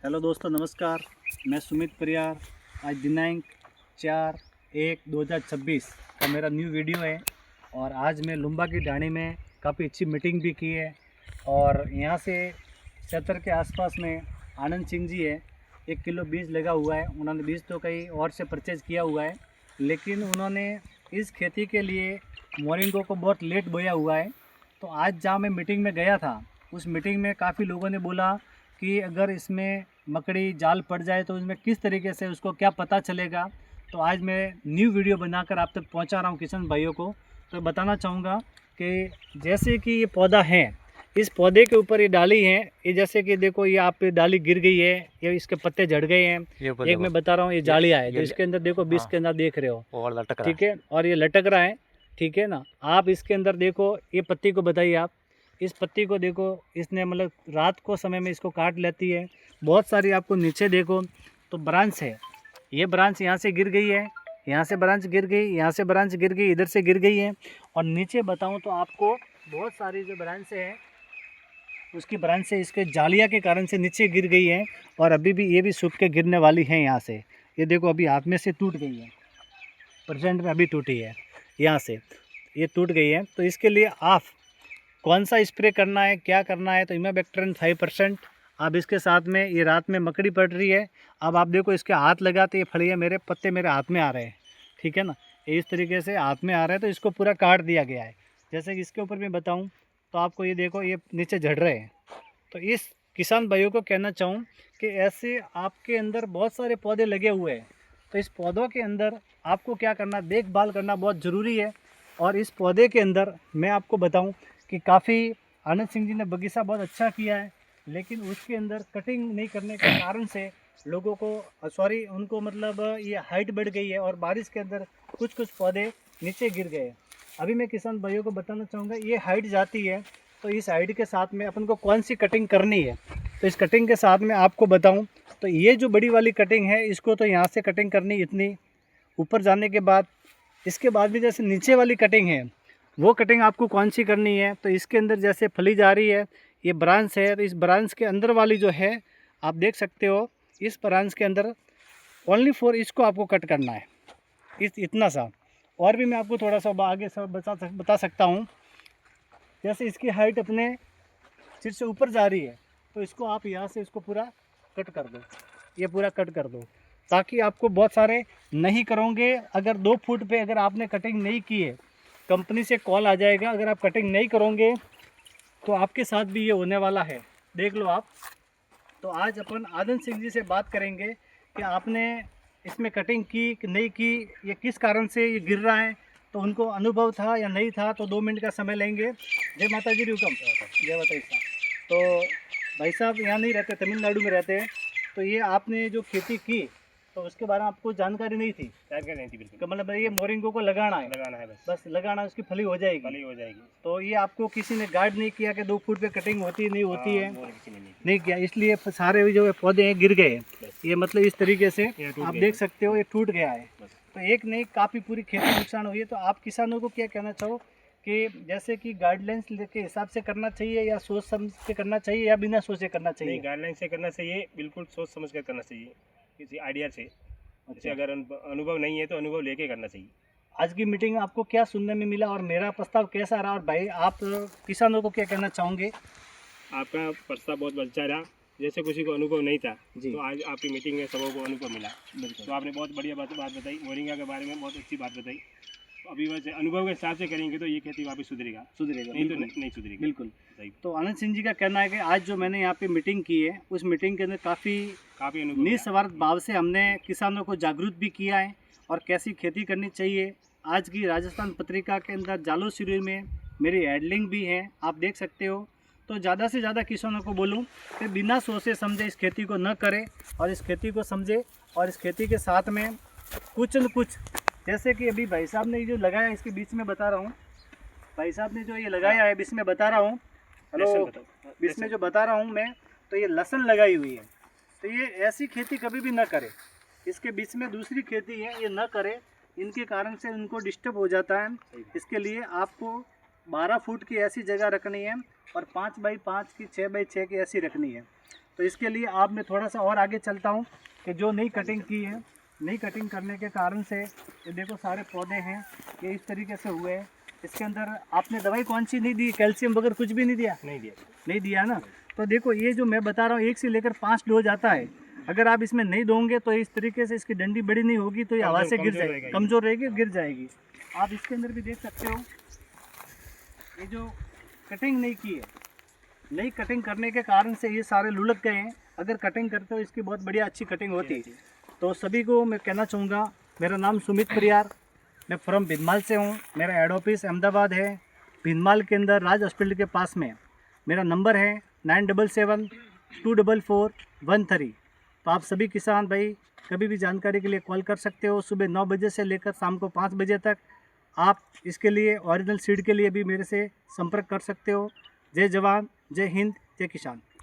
Hello दोस्तों, नमस्कार। मैं सुमित परियार। आज दिनांक 4/1/2026 का मेरा न्यू वीडियो है और आज मैं लुम्बा की ढाणी में काफ़ी अच्छी मीटिंग भी की है। और यहाँ से क्षेत्र के आसपास में आनंद सिंह जी है, 1 किलो बीज लगा हुआ है। उन्होंने बीज तो कहीं और से परचेज़ किया हुआ है, लेकिन उन्होंने इस खेती के लिए मोरिंगो को बहुत लेट बोया हुआ है। तो आज जहाँ मैं मीटिंग में गया था, उस मीटिंग में काफ़ी लोगों ने बोला कि अगर इसमें मकड़ी जाल पड़ जाए तो इसमें किस तरीके से उसको क्या पता चलेगा। तो आज मैं न्यू वीडियो बनाकर आप तक पहुंचा रहा हूं किसान भाइयों को। तो बताना चाहूँगा कि जैसे कि ये पौधा है, इस पौधे के ऊपर ये डाली है, ये जैसे कि देखो ये आप डाली गिर गई है, ये इसके पत्ते झड़ गए हैं। एक मैं बता रहा हूँ, ये जालिया है जो इसके अंदर देखो, बीज के अंदर देख रहे हो, और लटक रहा ठीक है, और ये लटक रहा है, ठीक है ना। आप इसके अंदर देखो, ये पत्ती को बताइए, आप इस पत्ती को देखो, इसने मतलब रात को समय में इसको काट लेती है। बहुत सारी आपको नीचे देखो तो ब्रांच है, ये ब्रांच यहाँ से गिर गई है, यहाँ से ब्रांच गिर गई, यहाँ से ब्रांच गिर गई, इधर से गिर गई है। और नीचे बताऊँ तो आपको बहुत सारी जो ब्रांच है, उसकी ब्रांच से इसके जालिया के कारण से नीचे गिर गई है। और अभी भी ये भी सूख के गिरने वाली है। यहाँ से ये देखो, अभी हाथ में से टूट गई है, प्रेजेंट में अभी टूटी है, यहाँ से ये टूट गई है। तो इसके लिए आप कौन सा स्प्रे करना है, क्या करना है, तो इमाबेक्टरन 5% अब इसके साथ में। ये रात में मकड़ी पड़ रही है, अब आप देखो इसके हाथ लगाते ये फलियाँ मेरे पत्ते मेरे हाथ में आ रहे हैं, ठीक है ना, ये इस तरीके से हाथ में आ रहे हैं। तो इसको पूरा काट दिया गया है। जैसे कि इसके ऊपर मैं बताऊं तो आपको ये देखो, ये नीचे झड़ रहे हैं। तो इस किसान भाइयों को कहना चाहूँ कि ऐसे आपके अंदर बहुत सारे पौधे लगे हुए हैं, तो इस पौधों के अंदर आपको क्या करना, देखभाल करना बहुत ज़रूरी है। और इस पौधे के अंदर मैं आपको बताऊं कि काफ़ी आनंद सिंह जी ने बगीचा बहुत अच्छा किया है, लेकिन उसके अंदर कटिंग नहीं करने के कारण से लोगों को उनको मतलब ये हाइट बढ़ गई है और बारिश के अंदर कुछ कुछ पौधे नीचे गिर गए। अभी मैं किसान भाइयों को बताना चाहूँगा, ये हाइट जाती है, तो इस हाइट के साथ में अपन को कौन सी कटिंग करनी है। तो इस कटिंग के साथ में आपको बताऊँ तो ये जो बड़ी वाली कटिंग है, इसको तो यहाँ से कटिंग करनी, इतनी ऊपर जाने के बाद इसके बाद भी जैसे नीचे वाली कटिंग है, वो कटिंग आपको कौन सी करनी है। तो इसके अंदर जैसे फली जा रही है, ये ब्रांच है, तो इस ब्रांच के अंदर वाली जो है आप देख सकते हो, इस ब्रांच के अंदर ओनली फॉर इसको आपको कट करना है, इतना सा। और भी मैं आपको थोड़ा सा आगे सब बता सकता हूँ। जैसे इसकी हाइट अपने सिर से ऊपर जा रही है, तो इसको आप यहाँ से इसको पूरा कट कर दो, ये पूरा कट कर दो, ताकि आपको बहुत सारे नहीं करोगे। अगर 2 फुट पे अगर आपने कटिंग नहीं की है, कंपनी से कॉल आ जाएगा। अगर आप कटिंग नहीं करोगे तो आपके साथ भी ये होने वाला है, देख लो आप। तो आज अपन आनंद सिंह जी से बात करेंगे कि आपने इसमें कटिंग की कि नहीं की, ये किस कारण से ये गिर रहा है, तो उनको अनुभव था या नहीं था। तो 2 मिनट का समय लेंगे। जय माता जी, रुकम जय माता जी। तो भाई साहब यहाँ नहीं रहते, तमिलनाडु में रहते हैं। तो ये आपने जो खेती की, तो उसके बारे में आपको जानकारी नहीं थी? जानकारी नहीं थी बिल्कुल। तो मतलब ये मोरिंगो को लगाना है बस लगाना, उसकी फली हो जाएगी। तो ये आपको किसी ने गाइड नहीं किया कि 2 फुट पे कटिंग होती नहीं होती है? नहीं किया, इसलिए सारे जो पौधे हैं गिर गए। ये मतलब इस तरीके से आप देख सकते हो, ये टूट गया है। तो एक नहीं, काफ़ी पूरी खेती नुकसान हुई है। तो आप किसानों को क्या कहना चाहो कि जैसे कि गाइडलाइंस के हिसाब से करना चाहिए, या सोच समझ के करना चाहिए, या बिना सोचे करना चाहिए? गाइडलाइन से करना चाहिए, बिल्कुल सोच समझ कर करना चाहिए, किसी आइडिया से। अच्छा, अगर अनुभव नहीं है तो अनुभव लेके करना चाहिए। आज की मीटिंग में आपको क्या सुनने में मिला और मेरा प्रस्ताव कैसा रहा? और भाई आप किसानों को क्या कहना चाहोगे? आपका प्रस्ताव बहुत अच्छा रहा। जैसे किसी को अनुभव नहीं था जी। तो आज आपकी मीटिंग में सबों को अनुभव मिला। तो आपने बहुत बढ़िया बात बताई, मोरिंगा के बारे में बहुत अच्छी बात बताई। तो अभी वैसे अनुभव के हिसाब से करेंगे तो ये खेती वापस सुधरेगा नहीं तो नहीं सुधरेगी। बिल्कुल। तो आनंद सिंह जी का कहना है कि आज जो मैंने यहाँ पे मीटिंग की है, उस मीटिंग के अंदर काफ़ी निस्वार्थ भाव से हमने किसानों को जागरूक भी किया है और कैसी खेती करनी चाहिए। आज की राजस्थान पत्रिका के अंदर जालो शिविर में मेरी हेडलिंग भी है, आप देख सकते हो। तो ज़्यादा से ज़्यादा किसानों को बोलूँ कि बिना सोचे समझे इस खेती को न करें, और इस खेती को समझे, और इस खेती के साथ में कुछ न कुछ, जैसे कि अभी भाई साहब ने ये जो लगाया, इसके बीच में बता रहा हूँ, भाई साहब ने जो ये लगाया है, बीच में बता रहा हूँ, हेलो, बीच में जो बता रहा हूँ मैं, तो ये लहसुन लगाई हुई है। तो ये ऐसी खेती कभी भी न करे, इसके बीच में दूसरी खेती है, ये न करे, इनके कारण से उनको डिस्टर्ब हो जाता है। इसके लिए आपको 12 फुट की ऐसी जगह रखनी है और 5 बाई 5 की 6 बाई 6 की ऐसी रखनी है। तो इसके लिए आप मैं थोड़ा सा और आगे चलता हूँ कि जो नई कटिंग की है, नई कटिंग करने के कारण से ये देखो सारे पौधे हैं ये इस तरीके से हुए हैं। इसके अंदर आपने दवाई कौन सी नहीं दी, कैल्शियम वगैरह कुछ भी नहीं दिया? नहीं दिया ना। तो देखो ये जो मैं बता रहा हूँ 1 से लेकर 5 डोज आता है, अगर आप इसमें नहीं दोगे तो इस तरीके से इसकी डंडी बड़ी नहीं होगी तो ये हवा से गिर जाएगी, कमज़ोर रहेगी, गिर जाएगी। आप इसके अंदर भी देख सकते हो ये जो कटिंग नहीं की है, नई कटिंग करने के कारण से ये सारे लुढ़क गए हैं। अगर कटिंग करते हो इसकी बहुत बढ़िया अच्छी कटिंग होती है। तो सभी को मैं कहना चाहूँगा, मेरा नाम सुमित परियार, मैं फ्रॉम भिनमाल से हूँ। मेरा हेड ऑफिस अहमदाबाद है, भिनमाल के अंदर राज हॉस्पिटल के पास में। मेरा नंबर है 9772444113। तो आप सभी किसान भाई कभी भी जानकारी के लिए कॉल कर सकते हो। सुबह 9 बजे से लेकर शाम को 5 बजे तक आप इसके लिए ओरिजिनल सीड के लिए भी मेरे से संपर्क कर सकते हो। जय जवान, जय हिंद, जय किसान।